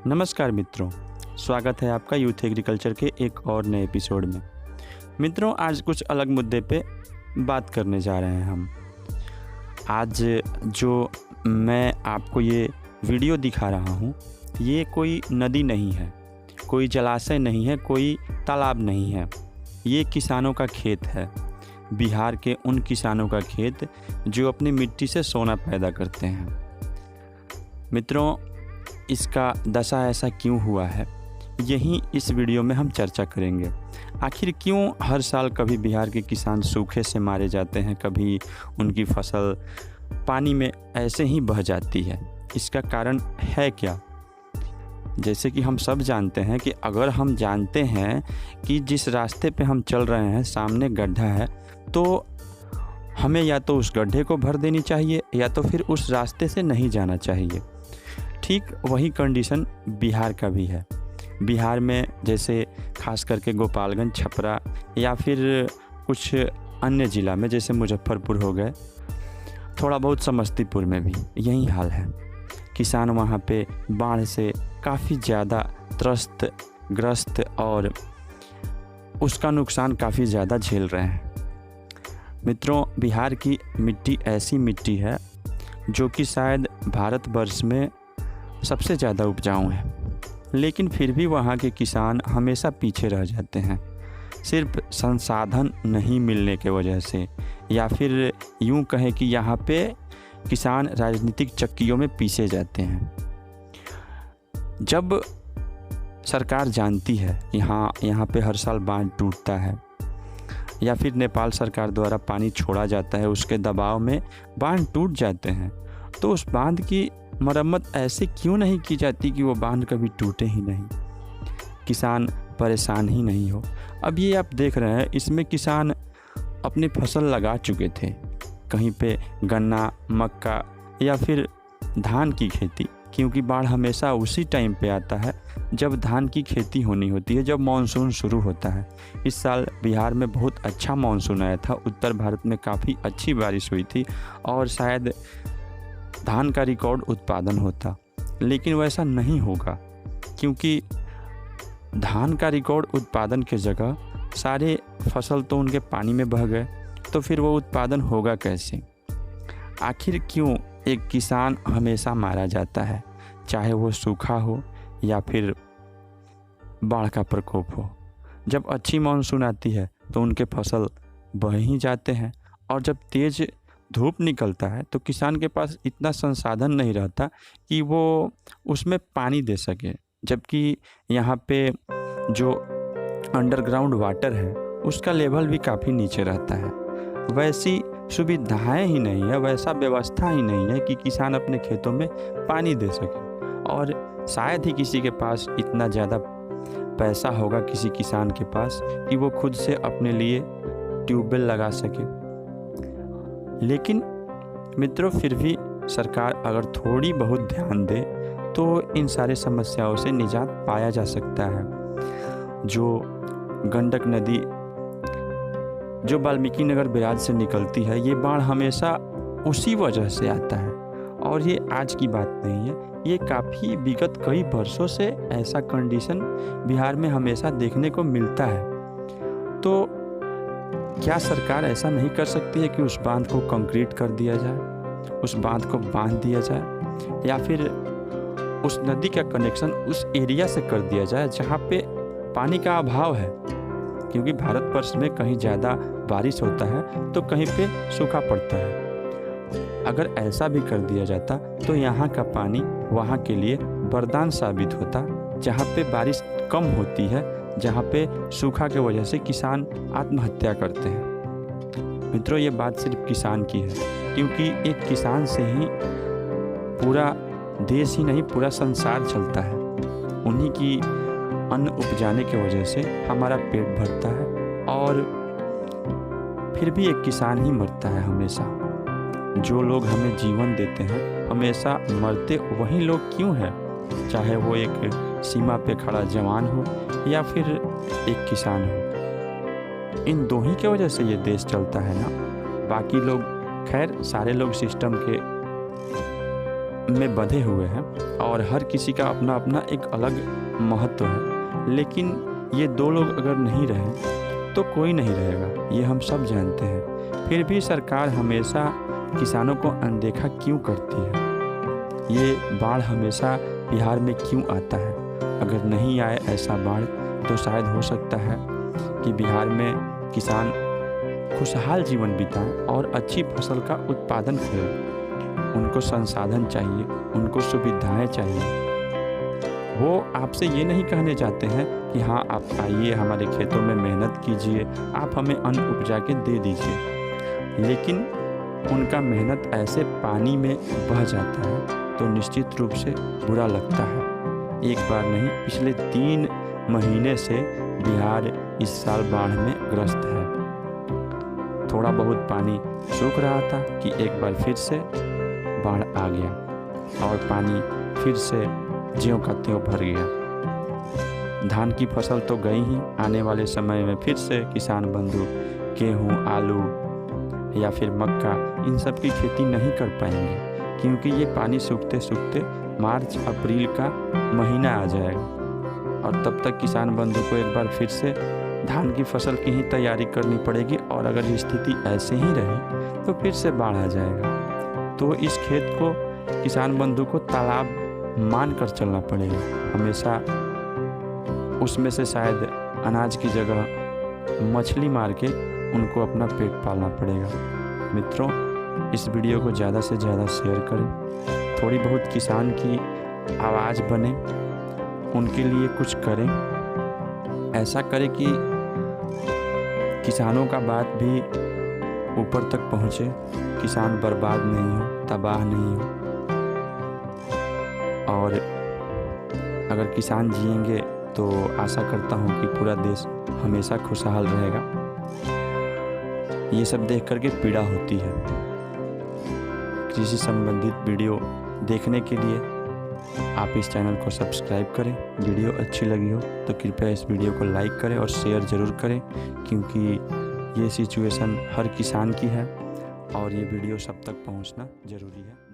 नमस्कार मित्रों, स्वागत है आपका यूथ एग्रीकल्चर के एक और नए एपिसोड में। मित्रों, आज कुछ अलग मुद्दे पे बात करने जा रहे हैं हम। आज जो मैं आपको ये वीडियो दिखा रहा हूँ, ये कोई नदी नहीं है, कोई जलाशय नहीं है, कोई तालाब नहीं है। ये किसानों का खेत है, बिहार के उन किसानों का खेत जो अपनी मिट्टी से सोना पैदा करते हैं। मित्रों, इसका दशा ऐसा क्यों हुआ है, यही इस वीडियो में हम चर्चा करेंगे। आखिर क्यों हर साल कभी बिहार के किसान सूखे से मारे जाते हैं, कभी उनकी फसल पानी में ऐसे ही बह जाती है। इसका कारण है क्या? जैसे कि हम सब जानते हैं कि अगर हम जानते हैं कि जिस रास्ते पे हम चल रहे हैं सामने गड्ढा है, तो हमें या तो उस गड्ढे को भर देनी चाहिए या तो फिर उस रास्ते से नहीं जाना चाहिए। ठीक वही कंडीशन बिहार का भी है। बिहार में जैसे खास करके गोपालगंज, छपरा या फिर कुछ अन्य ज़िला में जैसे मुजफ्फरपुर हो गए, थोड़ा बहुत समस्तीपुर में भी यही हाल है। किसान वहाँ पे बाढ़ से काफ़ी ज़्यादा ग्रस्त और उसका नुकसान काफ़ी ज़्यादा झेल रहे हैं। मित्रों, बिहार की मिट्टी ऐसी मिट्टी है जो कि शायद भारतवर्ष में सबसे ज़्यादा उपजाऊ है, लेकिन फिर भी वहाँ के किसान हमेशा पीछे रह जाते हैं, सिर्फ संसाधन नहीं मिलने के वजह से, या फिर यूँ कहें कि यहाँ पे किसान राजनीतिक चक्कियों में पीसे जाते हैं। जब सरकार जानती है कि हाँ, यहाँ पे हर साल बांध टूटता है या फिर नेपाल सरकार द्वारा पानी छोड़ा जाता है, उसके दबाव में बांध टूट जाते हैं, तो उस बांध की मरम्मत ऐसे क्यों नहीं की जाती कि वो बांध कभी टूटे ही नहीं, किसान परेशान ही नहीं हो। अब ये आप देख रहे हैं, इसमें किसान अपनी फसल लगा चुके थे, कहीं पे गन्ना, मक्का या फिर धान की खेती, क्योंकि बाढ़ हमेशा उसी टाइम पे आता है जब धान की खेती होनी होती है, जब मानसून शुरू होता है। इस साल बिहार में बहुत अच्छा मानसून आया था, उत्तर भारत में काफ़ी अच्छी बारिश हुई थी और शायद धान का रिकॉर्ड उत्पादन होता, लेकिन वैसा नहीं होगा, क्योंकि धान का रिकॉर्ड उत्पादन के जगह सारे फसल तो उनके पानी में बह गए, तो फिर वो उत्पादन होगा कैसे? आखिर क्यों एक किसान हमेशा मारा जाता है, चाहे वो सूखा हो या फिर बाढ़ का प्रकोप हो? जब अच्छी मानसून आती है तो उनके फसल बह ही जाते हैं, और जब तेज़ धूप निकलता है तो किसान के पास इतना संसाधन नहीं रहता कि वो उसमें पानी दे सके, जबकि यहाँ पे जो अंडरग्राउंड वाटर है उसका लेवल भी काफ़ी नीचे रहता है। वैसी सुविधाएं ही नहीं है, वैसा व्यवस्था ही नहीं है कि किसान अपने खेतों में पानी दे सके, और शायद ही किसी के पास इतना ज़्यादा पैसा होगा, किसी किसान के पास, कि वो खुद से अपने लिए ट्यूबवेल लगा सके। लेकिन मित्रों, फिर भी सरकार अगर थोड़ी बहुत ध्यान दे तो इन सारे समस्याओं से निजात पाया जा सकता है। जो गंडक नदी जो वाल्मीकि नगर बैराज से निकलती है, ये बाढ़ हमेशा उसी वजह से आता है, और ये आज की बात नहीं है, ये काफ़ी विगत कई वर्षों से ऐसा कंडीशन बिहार में हमेशा देखने को मिलता है। तो क्या सरकार ऐसा नहीं कर सकती है कि उस बांध को कंक्रीट कर दिया जाए, उस बांध को बांध दिया जाए, या फिर उस नदी का कनेक्शन उस एरिया से कर दिया जाए जहाँ पे पानी का अभाव है? क्योंकि भारतवर्ष में कहीं ज़्यादा बारिश होता है तो कहीं पे सूखा पड़ता है। अगर ऐसा भी कर दिया जाता तो यहाँ का पानी वहाँ के लिए वरदान साबित होता, जहाँ पे बारिश कम होती है, जहाँ पे सूखा के वजह से किसान आत्महत्या करते हैं। मित्रों, ये बात सिर्फ किसान की है, क्योंकि एक किसान से ही पूरा देश ही नहीं, पूरा संसार चलता है। उन्हीं की अन्न उपजाने की वजह से हमारा पेट भरता है, और फिर भी एक किसान ही मरता है हमेशा। जो लोग हमें जीवन देते हैं हमेशा मरते वही लोग क्यों हैं, चाहे वो एक सीमा पे खड़ा जवान हो या फिर एक किसान हो। इन दो ही की वजह से ये देश चलता है ना। बाकी लोग, खैर सारे लोग सिस्टम के में बंधे हुए हैं और हर किसी का अपना अपना एक अलग महत्व है। लेकिन ये दो लोग अगर नहीं रहे तो कोई नहीं रहेगा, ये हम सब जानते हैं। फिर भी सरकार हमेशा किसानों को अनदेखा क्यों करती है? ये बाढ़ हमेशा बिहार में क्यों आता है? अगर नहीं आए ऐसा बाढ़ तो शायद हो सकता है कि बिहार में किसान खुशहाल जीवन बिताएं और अच्छी फसल का उत्पादन करें। उनको संसाधन चाहिए, उनको सुविधाएं चाहिए। वो आपसे ये नहीं कहने चाहते हैं कि हाँ आप आइए हमारे खेतों में मेहनत कीजिए, आप हमें अन्न उपजा के दे दीजिए। लेकिन उनका मेहनत ऐसे पानी में बह जाता है तो निश्चित रूप से बुरा लगता है। एक बार नहीं, पिछले 3 महीने से बिहार इस साल बाढ़ में ग्रस्त है। थोड़ा बहुत पानी सूख रहा था कि एक बार फिर से बाढ़ आ गया और पानी फिर से ज्यों का त्यों भर गया। धान की फसल तो गई ही, आने वाले समय में फिर से किसान बंधु गेहूँ, आलू या फिर मक्का इन सब की खेती नहीं कर पाएंगे, क्योंकि ये पानी सूखते सूखते मार्च अप्रैल का महीना आ जाएगा और तब तक किसान बंधु को एक बार फिर से धान की फसल की ही तैयारी करनी पड़ेगी। और अगर स्थिति ऐसे ही रही तो फिर से बाढ़ आ जाएगा। तो इस खेत को किसान बंधु को तालाब मान कर चलना पड़ेगा हमेशा। उसमें से शायद अनाज की जगह मछली मार के उनको अपना पेट पालना पड़ेगा। मित्रों, इस वीडियो को ज़्यादा से ज़्यादा शेयर करें, थोड़ी बहुत किसान की आवाज़ बने, उनके लिए कुछ करें। ऐसा करें कि किसानों का बात भी ऊपर तक पहुँचे, किसान बर्बाद नहीं हो, तबाह नहीं हो। और अगर किसान जिएंगे तो आशा करता हूँ कि पूरा देश हमेशा खुशहाल रहेगा। ये सब देख करके पीड़ा होती है। कृषि संबंधित वीडियो देखने के लिए आप इस चैनल को सब्सक्राइब करें। वीडियो अच्छी लगी हो तो कृपया इस वीडियो को लाइक करें और शेयर ज़रूर करें, क्योंकि ये सिचुएशन हर किसान की है और ये वीडियो सब तक पहुंचना ज़रूरी है।